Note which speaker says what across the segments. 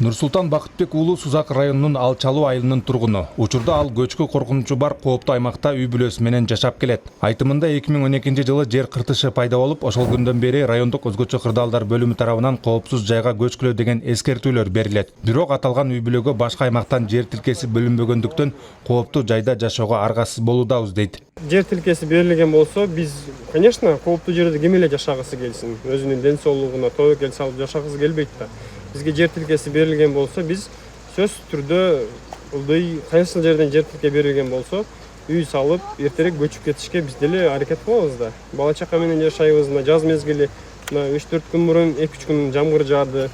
Speaker 1: Нурсултан Бакытбек уулу Сузак районунун Алчалуу айылынын тургуну. Учурда ал көчкү коркунучу бар кооптуу аймакта үй бүлөсү менен жашап келет. Айтымында 2012-жылы жер кыртышы пайда болуп, ошол күндөн бери райондук өзгөчө кырдаалдар бөлүмү тарабынан коопсуз жайга көчкүлө деген эскертүүлөр берилет. Бирок аталган үй бүлөгө башка аймактан жер тилкеси бөлүнбөгөндүктөн кооптуу жайда жашоого аргасыз болуудабыз дейт.
Speaker 2: Жер тилкеси берилген болсо, биз, конечно, кооптуу жерде ким эле жашагысы келсин, өзүнүн ден соолугуна тобокел салып жашагысы келбейт да. Бизге жер тилкеси берилген болсо, биз сөзсүз түрдө ылдый кайсыл жерден жер тилке берилген болсо, үй салып, эртерээк көчүп кетишке биз деле аракет кылабыз да. Бала чака менен жашайбыз, жаз мезгили 3-4 күн мурун 2-3 күн жамгыр жаады,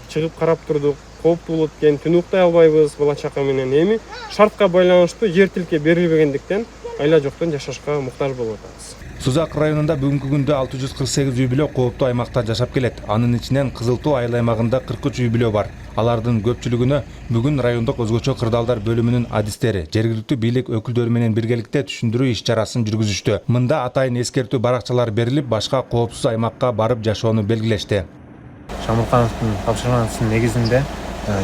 Speaker 2: чыгып карап турдук. Кооптуу болот экен, түн уктай албайбыз бала чака менен. Эми шартка байланыштуу жер тилке берилбегендиктен айла жоктон жашашка муктаж болуп атабыз.
Speaker 1: Сузак районунда бүгүнкү күндө 648 үй бүлө кооптуу аймакта жашап келет. Анын ичинен Кызыл Тоо айыл аймагында 43 үй бүлө бар. Алардын көпчүлүгүнө бүгүн райондук өзгөчө кырдаалдар бөлүмүнүн адистери жергиликтүү бийлик өкүлдөрү менен биргеликте түшүндүрүү иш-чарасын жүргүзүштү. Мында атайын эскертүү баракчалар берилип, башка коопсуз аймакка барып жашоону белгилешти.
Speaker 3: Шамуркановдун тапшырмасынын негизинде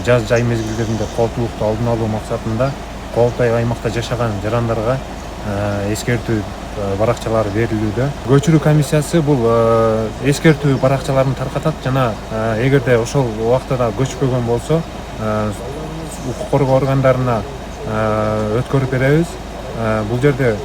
Speaker 3: жаз жай мезгилдеринде кооптуулукту алдын алуу максатында кооптуу аймакта жашаган жарандарга эскертүү баракчалары берилүүдө. Көчүрүү комиссиясы бул эскертүү баракчаларын таркатат жана эгерде ошол убактыда көчпөгөн болсо, укук коргоо органдарына өткөрүп беребиз. Бул жерде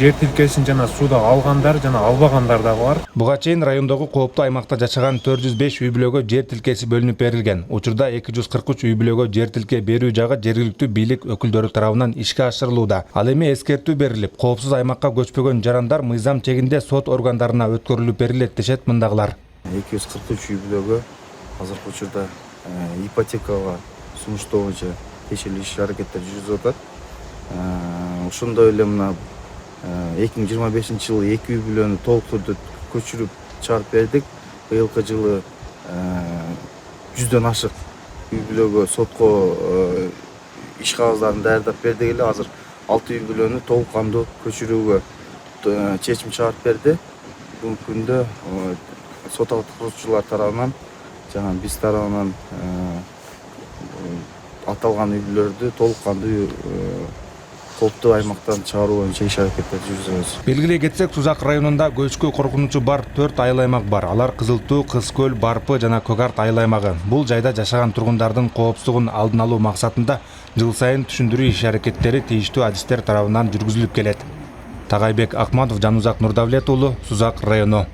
Speaker 3: жер тилкесин жана сууда алгандар жана албагандар дагы бар.
Speaker 1: Буга чейин райондогу кооптуу аймакта жашаган 405 үй бүлөгө жер тилкеси бөлүнүп берилген. Учурда 243 үй бүлөгө жер тилке берүү жагы жергиликтүү бийлик өкүлдөрү тарабынан ишке ашырылууда. Ал эми эскертүү берилип, коопсуз аймакка көчпөгөн жарандар мыйзам чегинде сот органдарына өткөрүлүп берилет дешет мындагылар.
Speaker 4: 243 үй бүлөгө азыркы учурда ипотекага сунуштоо боюнча тиешелүү иш-аракеттер жүрүзүп атат. Ошондой эле мына 2025-жылы 2 үй бүлөнү толук түрдө көчүрүп чыгарып бердик. Быйылкы жылы 100дөн ашык үй бүлөгө сотко иш кагаздарын даярдап бердик эле. Азыр 6 үй бүлөнү толук кандуу көчүрүүгө чечим чыгарып берди. Бүгүнкү күндө сот аткаруучулар тарабынан жана биз тарабынан аталган үй бүлөлөрдү толук кандуу кооптуу аймактан чыгаруу боюнча иш-аракеттер жүргүзөбүз.
Speaker 1: Белгилей кетсек, Сузак районунда көчкү коркунучу бар 4 айыл аймак бар. Алар Кызыл Тоо, Кыз Көл, Барпы жана Көк Арт айыл аймагы. Бул жайда жашаган тургундардын коопсуздугун алдын алуу максатында жыл сайын түшүндүрүү иш-аракеттери тийиштүү адистер тарабынан жүргүзүлүп келет. Тагайбек Акматов, Жанузак Нурдавлет уулу, Сузак району.